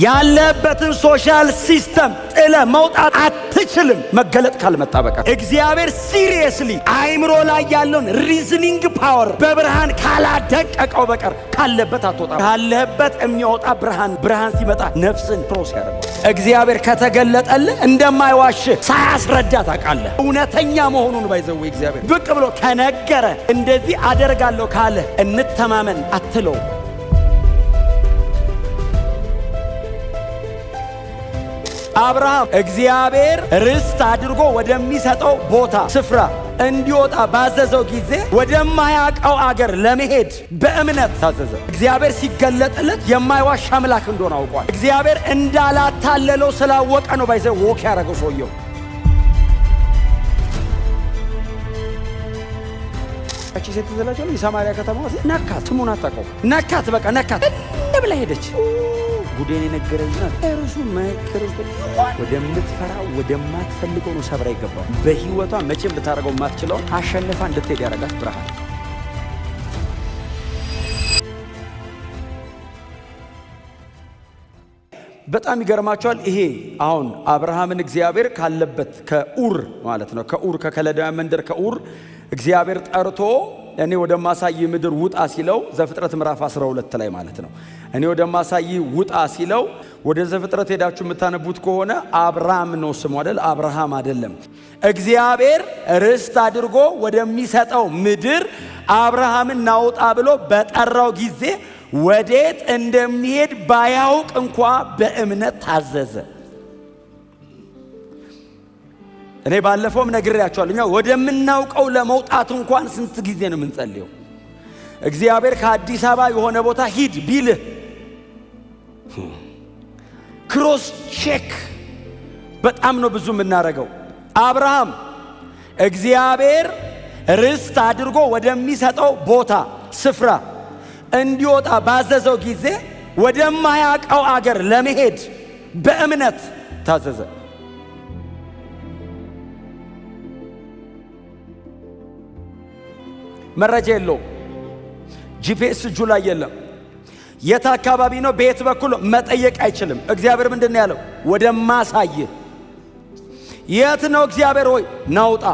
ያለበትን ሶሻል ሲስተም ጥለ መውጣት አትችልም መገለጥ ካልመጣ በቀር። እግዚአብሔር ሲሪየስሊ አይምሮ ላይ ያለውን ሪዝኒንግ ፓወር በብርሃን ካላደቀቀው በቀር ካለበት አትወጣ። ካለበት የሚወጣ ብርሃን ሲመጣ ነፍስን ፕሮስ ያደርጋል። እግዚአብሔር ከተገለጠልህ እንደማይዋሽ ሳያስረዳ ታውቃለህ። እውነተኛ መሆኑን ባይዘው እግዚአብሔር ብቅ ብሎ ከነገረ እንደዚህ አደርጋለሁ ካለ እንተማመን አትለው። አብርሃም እግዚአብሔር ርስት አድርጎ ወደሚሰጠው ቦታ ስፍራ እንዲወጣ ባዘዘው ጊዜ ወደማያውቀው አገር ለመሄድ በእምነት ታዘዘ። እግዚአብሔር ሲገለጥለት የማይዋሽ አምላክ እንደሆነ አውቋል። እግዚአብሔር እንዳላታለለው ስላወቀ ነው ባይዘው ወክ ያደረገው ሰውየው። እቺ ሴት ተዘላቸው የሳማሪያ ከተማ ነካት፣ ስሙን አታውቀው፣ ነካት፣ በቃ ነካት ብላ ሄደች። ጉዴን የነገረኝ እርሱ መከረው ወደምትፈራው ወደማትፈልገው ነው ሰብራ ይገባል። በህይወቷ መቼም ልታረገው ማትችለውን አሸንፋ እንድትሄድ ያረጋት ብርሃን። በጣም ይገርማቸዋል። ይሄ አሁን አብርሃምን እግዚአብሔር ካለበት ከኡር ማለት ነው ከኡር ከከለዳውያን መንደር ከኡር እግዚአብሔር ጠርቶ እኔ ወደማሳይ ምድር ውጣ ሲለው ዘፍጥረት ምዕራፍ 12 ላይ ማለት ነው። እኔ ወደማሳይ ውጣ ሲለው ወደ ዘፍጥረት ሄዳችሁ የምታነቡት ከሆነ አብርሃም ነው ስሙ አይደል? አብርሃም አይደለም። እግዚአብሔር ርስት አድርጎ ወደሚሰጠው ምድር አብርሃምን ናውጣ ብሎ በጠራው ጊዜ ወዴት እንደሚሄድ ባያውቅ እንኳ በእምነት ታዘዘ። እኔ ባለፈውም ነግሬያቸዋለሁ። እኛ ወደምናውቀው ለመውጣት እንኳን ስንት ጊዜ ነው የምንጸልየው? እግዚአብሔር ከአዲስ አበባ የሆነ ቦታ ሂድ ቢልህ ክሮስ ቼክ በጣም ነው ብዙ የምናደርገው። አብርሃም እግዚአብሔር ርስት አድርጎ ወደሚሰጠው ቦታ ስፍራ እንዲወጣ ባዘዘው ጊዜ ወደማያውቀው አገር ለመሄድ በእምነት ታዘዘ። መረጃ የለውም። ጂፒኤስ እጁ ላይ የለም። የት አካባቢ ነው በየት በኩል መጠየቅ አይችልም። እግዚአብሔር ምንድን ነው ያለው? ወደማሳይ። የት ነው እግዚአብሔር ሆይ ናውጣ።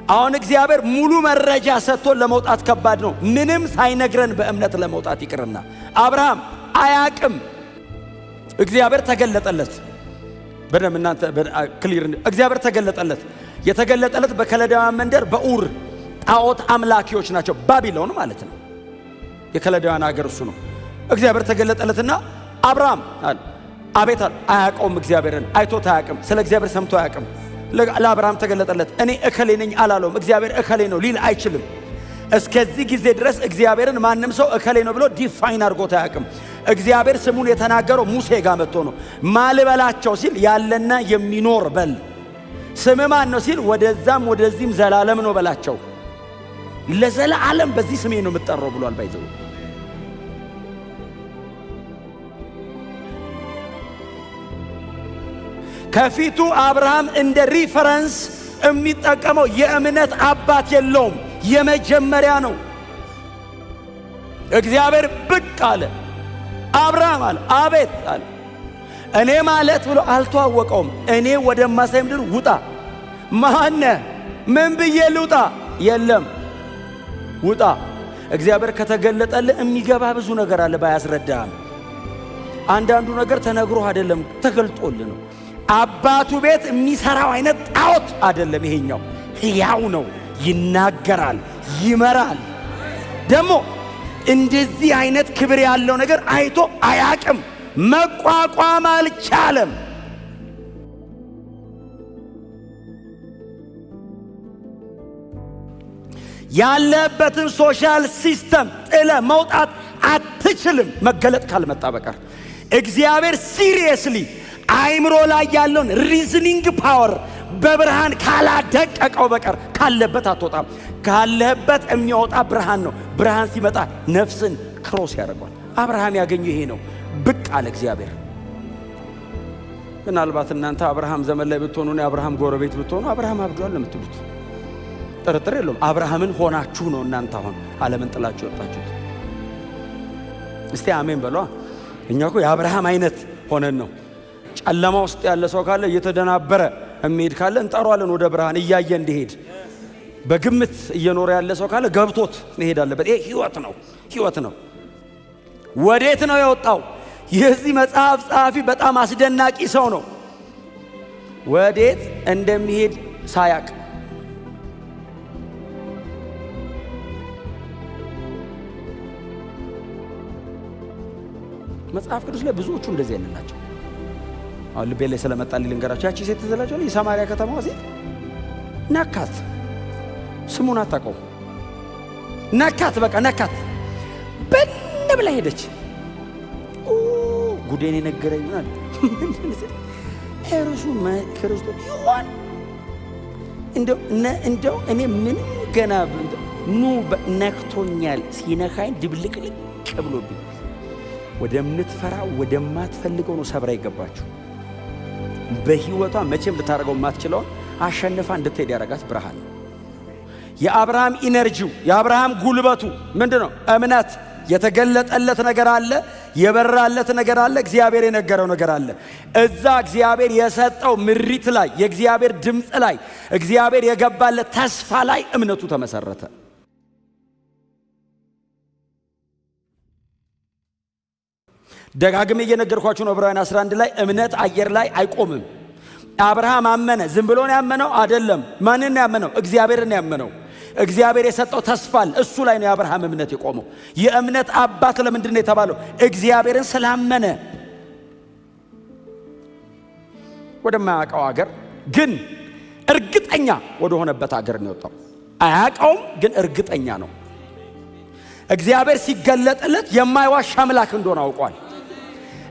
አሁን እግዚአብሔር ሙሉ መረጃ ሰጥቶን ለመውጣት ከባድ ነው። ምንም ሳይነግረን በእምነት ለመውጣት ይቅርና አብርሃም አያቅም። እግዚአብሔር ተገለጠለት። በደም እናንተ ክሊር እግዚአብሔር ተገለጠለት። የተገለጠለት በከለዳውያን መንደር በኡር ጣዖት አምላኪዎች ናቸው። ባቢሎን ማለት ነው። የከለዳውያን ሀገር እሱ ነው። እግዚአብሔር ተገለጠለትና አብርሃም አለ። አቤት አለ። አያውቀውም። እግዚአብሔርን አይቶት አያውቅም። ስለ እግዚአብሔር ሰምቶ አያውቅም። ለአብርሃም ተገለጠለት። እኔ እከሌ ነኝ አላለውም። እግዚአብሔር እከሌ ነው ሊል አይችልም። እስከዚህ ጊዜ ድረስ እግዚአብሔርን ማንም ሰው እከሌ ነው ብሎ ዲፋይን አድርጎት አያውቅም። እግዚአብሔር ስሙን የተናገረው ሙሴ ጋር መጥቶ ነው። ማልበላቸው ሲል ያለና የሚኖር በል። ስም ማን ነው ሲል ወደዛም ወደዚህም ዘላለም ነው በላቸው። ለዘላለም በዚህ ስሜ ነው የምትጠራው ብሏል። ባይዘው ከፊቱ አብርሃም እንደ ሪፈረንስ የሚጠቀመው የእምነት አባት የለውም። የመጀመሪያ ነው። እግዚአብሔር ብቅ አለ። አብርሃም አለ። አቤት አለ። እኔ ማለት ብሎ አልተዋወቀውም። እኔ ወደማሳይ ምድር ውጣ። ማነ ምን ብዬ ልውጣ? የለም ውጣ። እግዚአብሔር ከተገለጠልህ የሚገባ ብዙ ነገር አለ ባያስረዳም። አንዳንዱ ነገር ተነግሮ አይደለም ተገልጦልህ ነው። አባቱ ቤት የሚሰራው አይነት ጣዖት አይደለም። ይሄኛው ሕያው ነው፣ ይናገራል፣ ይመራል። ደግሞ እንደዚህ አይነት ክብር ያለው ነገር አይቶ አያቅም። መቋቋም አልቻለም። ያለበትን ሶሻል ሲስተም ጥለ መውጣት አትችልም መገለጥ ካልመጣ በቀር። እግዚአብሔር ሲሪየስሊ አይምሮ ላይ ያለውን ሪዝኒንግ ፓወር በብርሃን ካላደቀቀው በቀር ካለበት አትወጣም። ካለበት የሚወጣ ብርሃን ነው። ብርሃን ሲመጣ ነፍስን ክሮስ ያደርጋል። አብርሃም ያገኘው ይሄ ነው። ብቅ አለ እግዚአብሔር። ምናልባት እናንተ አብርሃም ዘመን ላይ ብትሆኑ ነው አብርሃም ጎረቤት ብትሆኑ አብርሃም አብዷል ለምትሉት ጥርጥር የለውም። አብርሃምን ሆናችሁ ነው እናንተ አሁን ዓለምን ጥላችሁ ወጣችሁት። እስቲ አሜን በሏ። እኛ እኮ የአብርሃም አይነት ሆነን ነው። ጨለማ ውስጥ ያለ ሰው ካለ እየተደናበረ የሚሄድ ካለ እንጠራዋለን ወደ ብርሃን እያየ እንዲሄድ። በግምት እየኖረ ያለ ሰው ካለ ገብቶት መሄድ አለበት። ይሄ ህይወት ነው። ወዴት ነው የወጣው? የዚህ መጽሐፍ ጸሐፊ በጣም አስደናቂ ሰው ነው። ወዴት እንደሚሄድ ሳያቅ መጽሐፍ ቅዱስ ላይ ብዙዎቹ እንደዚህ ያለናቸው። አሁን ልቤ ላይ ስለመጣልኝ ልንገራቸው። ያቺ ሴት ተዘላጀለ የሳማሪያ ከተማዋ ሴት ነካት። ስሙን አታውቀው። ነካት፣ በቃ ነካት። በን ብላ ሄደች። ጉዴን የነገረኝ ምናል እርሱ ክርስቶስ ይሆን እንደው እኔ ምንም ገና ነክቶኛል። ሲነካኝ ድብልቅልቅ ብሎብኝ ወደምትፈራ ወደማትፈልገው ነው ሰብራ ይገባችሁ። በህይወቷ መቼም ልታረገው የማትችለውን አሸንፋ እንድትሄድ ያረጋት ብርሃን ነው። የአብርሃም ኢነርጂው የአብርሃም ጉልበቱ ምንድነው? እምነት። የተገለጠለት ነገር አለ፣ የበራለት ነገር አለ፣ እግዚአብሔር የነገረው ነገር አለ። እዛ እግዚአብሔር የሰጠው ምሪት ላይ፣ የእግዚአብሔር ድምፅ ላይ፣ እግዚአብሔር የገባለት ተስፋ ላይ እምነቱ ተመሰረተ። ደጋግሜ እየነገርኳችሁ ነው። ዕብራውያን 11 ላይ እምነት አየር ላይ አይቆምም። አብርሃም አመነ። ዝም ብሎ ነው ያመነው አይደለም። ማንን ነው ያመነው? እግዚአብሔርን ያመነው። እግዚአብሔር የሰጠው ተስፋ አለ። እሱ ላይ ነው የአብርሃም እምነት የቆመው። የእምነት አባት ለምንድን ነው የተባለው? እግዚአብሔርን ስላመነ። ወደማያውቀው ሀገር ግን እርግጠኛ ወደ ሆነበት ሀገር ነው የወጣው። አያውቀውም ግን እርግጠኛ ነው። እግዚአብሔር ሲገለጥለት የማይዋሽ አምላክ እንደሆነ አውቋል።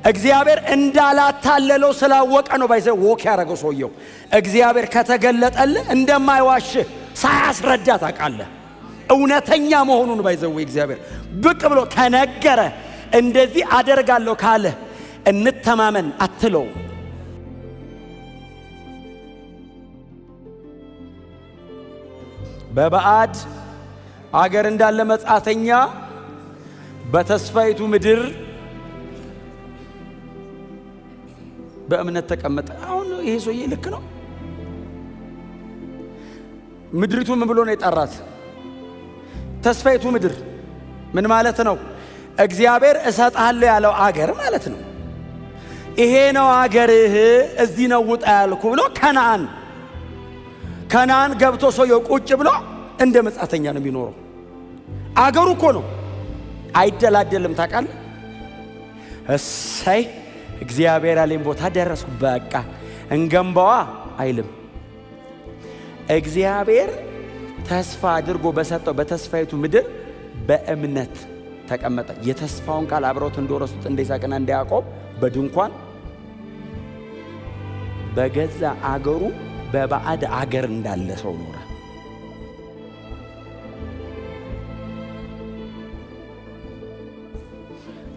እግዚአብሔር እንዳላታለለው ስላወቀ ነው ባይዘ ወክ ያረገው ሰውየው። እግዚአብሔር ከተገለጠልህ እንደማይዋሽህ ሳያስረዳ ታውቃለህ። እውነተኛ መሆኑን ባይዘው እግዚአብሔር ብቅ ብሎ ከነገረ እንደዚህ አደርጋለሁ ካለ እንተማመን አትለው። በባዕድ አገር እንዳለ መጻተኛ በተስፋይቱ ምድር በእምነት ተቀመጠ። አሁን ይሄ ሰውዬ ልክ ነው። ምድሪቱ ምን ብሎ ነው የጠራት? ተስፋይቱ ምድር ምን ማለት ነው? እግዚአብሔር እሰጥሃለሁ ያለው አገር ማለት ነው። ይሄ ነው አገርህ፣ እዚህ ነው ውጣ ያልኩ ብሎ ከነዓን ገብቶ ሰውየው ቁጭ ብሎ እንደ መጻተኛ ነው የሚኖረው። አገሩ እኮ ነው፣ አይደላደልም። ታውቃለህ? እሰይ እግዚአብሔር ያለኝ ቦታ ደረስኩ በቃ እንገንባዋ አይልም። እግዚአብሔር ተስፋ አድርጎ በሰጠው በተስፋይቱ ምድር በእምነት ተቀመጠ። የተስፋውን ቃል አብረውት እንደወረሱት እንደ ይስሐቅና እንደ ያዕቆብ በድንኳን በገዛ አገሩ በባዕድ አገር እንዳለ ሰው ኖረ።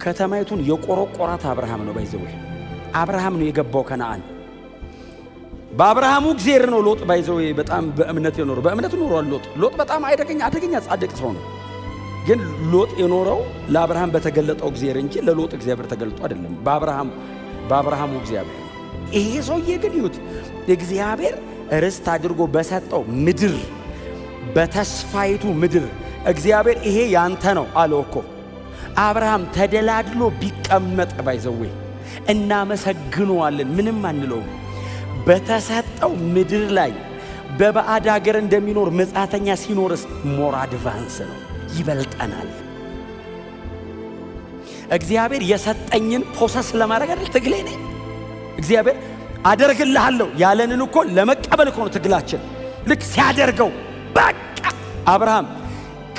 ከተማይቱን የቆረቆራት አብርሃም ነው። ባይዘው አብርሃም ነው የገባው ከነዓን። በአብርሃሙ እግዚአብሔር ነው ሎጥ ባይዘው በጣም በእምነት የኖረው። በእምነት ኖሯል ሎጥ በጣም አደገኛ ጻድቅ ሰው ነው። ግን ሎጥ የኖረው ለአብርሃም በተገለጠው እግዚአብሔር እንጂ ለሎጥ እግዚአብሔር ተገልጦ አይደለም። በአብርሃሙ እግዚአብሔር። ይሄ ሰውዬ ግን ይሁት እግዚአብሔር ርስት አድርጎ በሰጠው ምድር በተስፋይቱ ምድር እግዚአብሔር ይሄ ያንተ ነው አለው እኮ። አብርሃም ተደላድሎ ቢቀመጥ ባይዘዌ እናመሰግነዋለን፣ ምንም አንለውም። በተሰጠው ምድር ላይ በባዕድ ሀገር እንደሚኖር መጻተኛ ሲኖርስ ሞር አድቫንስ ነው፣ ይበልጠናል። እግዚአብሔር የሰጠኝን ፕሮሰስ ለማድረግ አይደል ትግሌ ነኝ። እግዚአብሔር አደርግልሃለሁ ያለንን እኮ ለመቀበል እኮ ነው ትግላችን። ልክ ሲያደርገው በቃ አብርሃም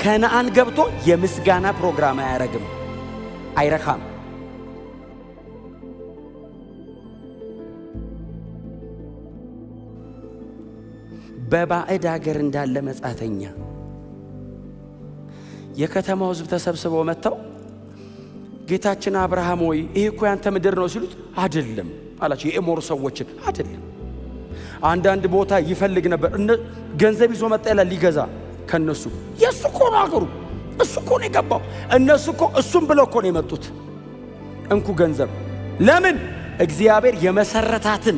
ከነዓን ገብቶ የምስጋና ፕሮግራም አያረግም፣ አይረካም። በባዕድ ሀገር እንዳለ መጻተኛ የከተማው ሕዝብ ተሰብስበው መጥተው ጌታችን አብርሃም ሆይ ይሄ እኮ ያንተ ምድር ነው ሲሉት አይደለም አላቸው። የኤሞር ሰዎችን አይደለም። አንዳንድ ቦታ ይፈልግ ነበር። ገንዘብ ይዞ መጣ ይላል ሊገዛ ከነሱ። የሱ እኮ ነው አገሩ፣ እሱ እኮ ነው የገባው። እነሱ እኮ እሱም ብለው እኮ ነው የመጡት። እንኩ ገንዘብ። ለምን? እግዚአብሔር የመሰረታትን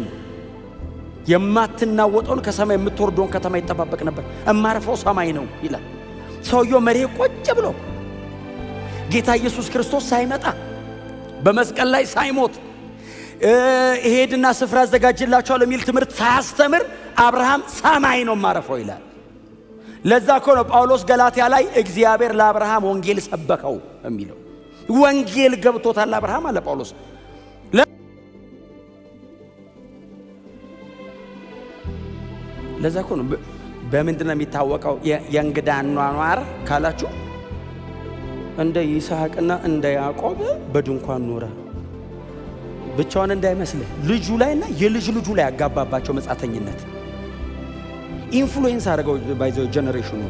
የማትናወጠውን ከሰማይ የምትወርደውን ከተማ ይጠባበቅ ነበር። እማርፈው ሰማይ ነው ይላል። ሰውየው መሬት ቁጭ ብሎ ጌታ ኢየሱስ ክርስቶስ ሳይመጣ በመስቀል ላይ ሳይሞት እሄድና ስፍራ አዘጋጅላችኋለሁ የሚል ትምህርት ሳያስተምር አብርሃም ሰማይ ነው ማረፈው ይላል። ለዛ እኮ ነው ጳውሎስ ገላትያ ላይ እግዚአብሔር ለአብርሃም ወንጌል ሰበከው የሚለው። ወንጌል ገብቶታል አብርሃም አለ ጳውሎስ። ለዛ እኮ ነው በምንድን ነው የሚታወቀው የእንግዳ አኗኗር ካላችሁ እንደ ይስሐቅና እንደ ያዕቆብ በድንኳን ኖረ። ብቻውን እንዳይመስልህ ልጁ ላይና የልጅ ልጁ ላይ ያጋባባቸው መጻተኝነት ኢንፍሉዌንስ አድርገው ባይዘው ጀነሬሽኑ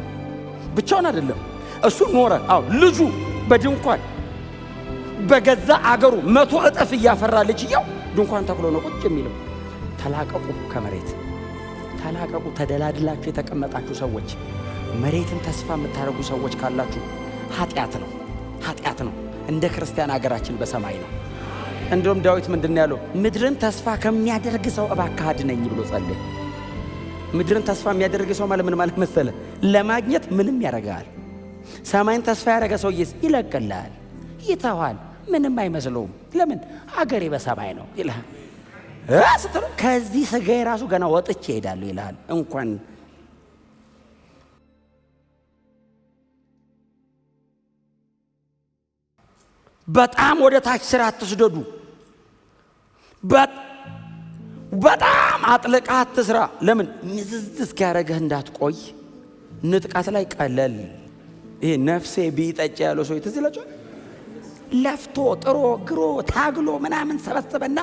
ብቻውን አይደለም እሱ ኖረ። አዎ ልጁ በድንኳን በገዛ አገሩ 100 እጥፍ እያፈራ ልጅየው ድንኳን ተክሎ ነው ቁጭ የሚለው። ተላቀቁ ከመሬት ተላቀቁ። ተደላድላችሁ የተቀመጣችሁ ሰዎች፣ መሬትን ተስፋ የምታደርጉ ሰዎች ካላችሁ ኃጢአት ነው፣ ኃጢአት ነው። እንደ ክርስቲያን አገራችን በሰማይ ነው። እንደውም ዳዊት ምንድነው ያለው? ምድርን ተስፋ ከሚያደርግ ሰው እባክህ አድነኝ ብሎ ጸለየ። ምድርን ተስፋ የሚያደርግ ሰው ማለት ምን ማለት መሰለ? ለማግኘት ምንም ያደርጋል። ሰማይን ተስፋ ያደረገ ሰው ይለቅልሃል፣ ይተዋል፣ ምንም አይመስለውም። ለምን? አገሬ በሰማይ ነው ይልሃል። ከዚህ ስጋዬ ራሱ ገና ወጥቼ እሄዳለሁ ይልሃል። እንኳን በጣም ወደ ታች ስራ አትስደዱ። በጣም አጥልቃ አትስራ። ለምን? ምዝዝ እስኪያረገህ እንዳትቆይ። ንጥቃት ላይ ቀለል። ይሄ ነፍሴ ቢጠጭ ያለው ሰው ይተዝላችሁ ለፍቶ ጥሮ ግሮ ታግሎ ምናምን ሰበሰበና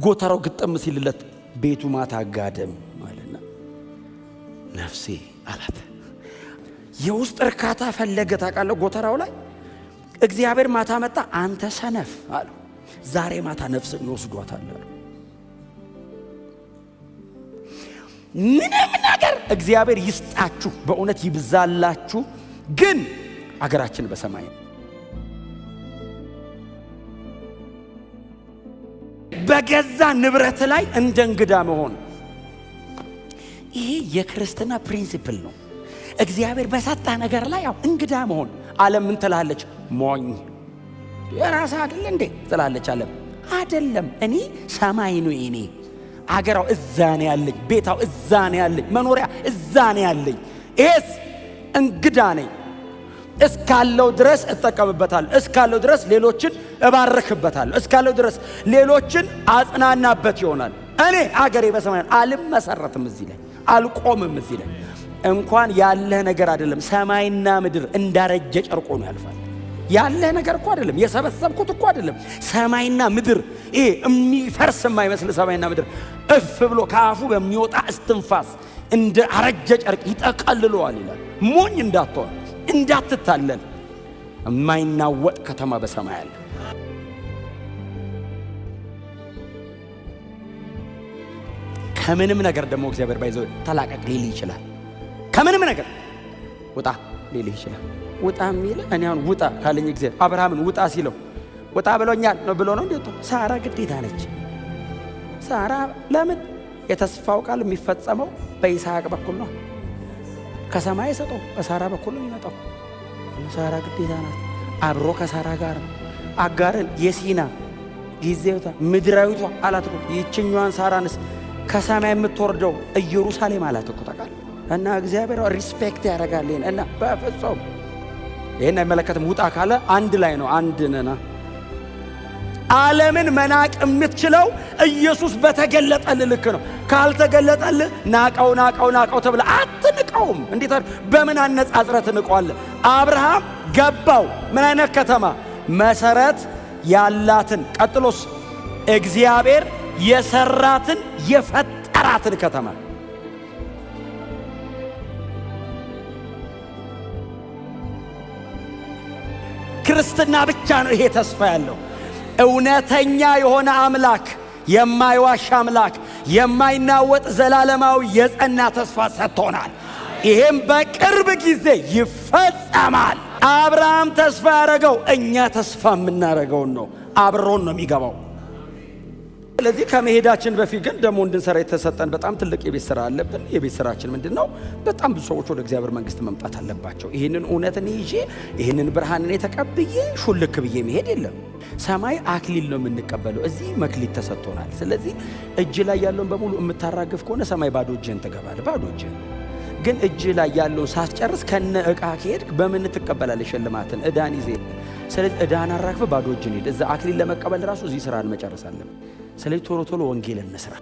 ጎተራው ግጥም ሲልለት ቤቱ ማታ ጋደም ማለትና ነፍሴ አላት። የውስጥ እርካታ ፈለገ። ታውቃለህ? ጎተራው ላይ እግዚአብሔር ማታ መጣ። አንተ ሰነፍ አሉ። ዛሬ ማታ ነፍስን ይወስዷታል አሉ። ምንም ነገር እግዚአብሔር ይስጣችሁ፣ በእውነት ይብዛላችሁ። ግን አገራችን በሰማይ ነው። በገዛ ንብረት ላይ እንደ እንግዳ መሆን ይሄ የክርስትና ፕሪንሲፕል ነው። እግዚአብሔር በሰጣ ነገር ላይ ያው እንግዳ መሆን። ዓለም ምን ትላለች? ሞኝ የራስ አይደል እንዴ ትላለች። ዓለም አይደለም። እኔ ሰማይ ነው የኔ አገራው እዛ ነው ያለኝ፣ ቤታው እዛ ነው ያለኝ፣ መኖሪያ እዛ ነው ያለኝ። ኤስ እንግዳ ነኝ። እስካለው ድረስ እጠቀምበታለሁ፣ እስካለው ድረስ ሌሎችን እባርክበታለሁ፣ እስካለው ድረስ ሌሎችን አጽናናበት ይሆናል። እኔ አገሬ በሰማይ ነው። አልመሰረትም እዚህ ላይ፣ አልቆምም እዚህ ላይ። እንኳን ያለህ ነገር አይደለም፣ ሰማይና ምድር እንዳረጀ ጨርቆ ነው ያልፋል። ያለህ ነገር እኮ አይደለም፣ የሰበሰብኩት እኮ አይደለም። ሰማይና ምድር ይሄ የሚፈርስ የማይመስል ሰማይና ምድር እፍ ብሎ ከአፉ በሚወጣ እስትንፋስ እንደ አረጀ ጨርቅ ይጠቀልለዋል ይላል። ሞኝ እንዳትሆን፣ እንዳትታለል። የማይናወጥ ከተማ በሰማይ አለ። ከምንም ነገር ደግሞ እግዚአብሔር ባይዘው ተላቀቅ ሊል ይችላል። ከምንም ነገር ውጣ ሊል ይችላል። ውጣ የሚል እኔ አሁን ውጣ ካለኝ እግዚአብሔር አብርሃምን ውጣ ሲለው ውጣ ብሎኛል ነው ብሎ ነው እንዴ? ሳራ ግዴታ ነች። ሳራ ለምን? የተስፋው ቃል የሚፈጸመው በይስሐቅ በኩል ነው። ከሰማይ ሰጠው በሳራ በኩል ነው የሚመጣው። ሳራ ግዴታ ናት። አብሮ ከሳራ ጋር አጋርን የሲና ጊዜውታ ምድራዊቷ አላት እኮ። ይችኛዋን ሳራንስ ከሰማይ የምትወርደው ኢየሩሳሌም አላት እኮ ታውቃለህ። እና እግዚአብሔር ሪስፔክት ያደርጋል እና በፍጹም ይሄን አይመለከትም። ውጣ ካለ አንድ ላይ ነው፣ አንድ ነና። ዓለምን መናቅ የምትችለው ኢየሱስ በተገለጠልህ ልክ ነው። ካልተገለጠልህ ናቀው ናቀው ናቀው ተብለህ አትንቀውም። እንዴት በምን አነጻጽረህ ትንቀዋለህ? አብርሃም ገባው ምን አይነት ከተማ? መሰረት ያላትን፣ ቀጥሎስ እግዚአብሔር የሰራትን የፈጠራትን ከተማ። ክርስትና ብቻ ነው ይሄ ተስፋ ያለው። እውነተኛ የሆነ አምላክ፣ የማይዋሽ አምላክ፣ የማይናወጥ ዘላለማዊ የጸና ተስፋ ሰጥቶናል። ይሄም በቅርብ ጊዜ ይፈጸማል። አብርሃም ተስፋ ያደረገው እኛ ተስፋ የምናደርገውን ነው። አብሮን ነው የሚገባው። ስለዚህ ከመሄዳችን በፊት ግን ደግሞ እንድንሰራ የተሰጠን በጣም ትልቅ የቤት ስራ አለብን። የቤት ስራችን ምንድነው? በጣም ብዙ ሰዎች ወደ እግዚአብሔር መንግስት መምጣት አለባቸው። ይህንን እውነትን ይዤ ይህንን ብርሃንን የተቀብዬ ሹልክ ብዬ መሄድ የለም። ሰማይ አክሊል ነው የምንቀበለው፣ እዚህ መክሊት ተሰጥቶናል። ስለዚህ እጅ ላይ ያለውን በሙሉ የምታራግፍ ከሆነ ሰማይ ባዶ እጅህን ትገባለህ። ባዶ እጅህን ግን እጅ ላይ ያለውን ሳትጨርስ ከነ ዕቃ ከሄድክ በምን ትቀበላለህ ሽልማትን? ዕዳን ይዘህ። ስለዚህ ዕዳን አራግፈህ ባዶ እጅህን ሄድ። እዛ አክሊል ለመቀበል ራሱ እዚህ ስራን መጨረስ አለብን። ስለዚህ ቶሎ ቶሎ ወንጌል እንስራ።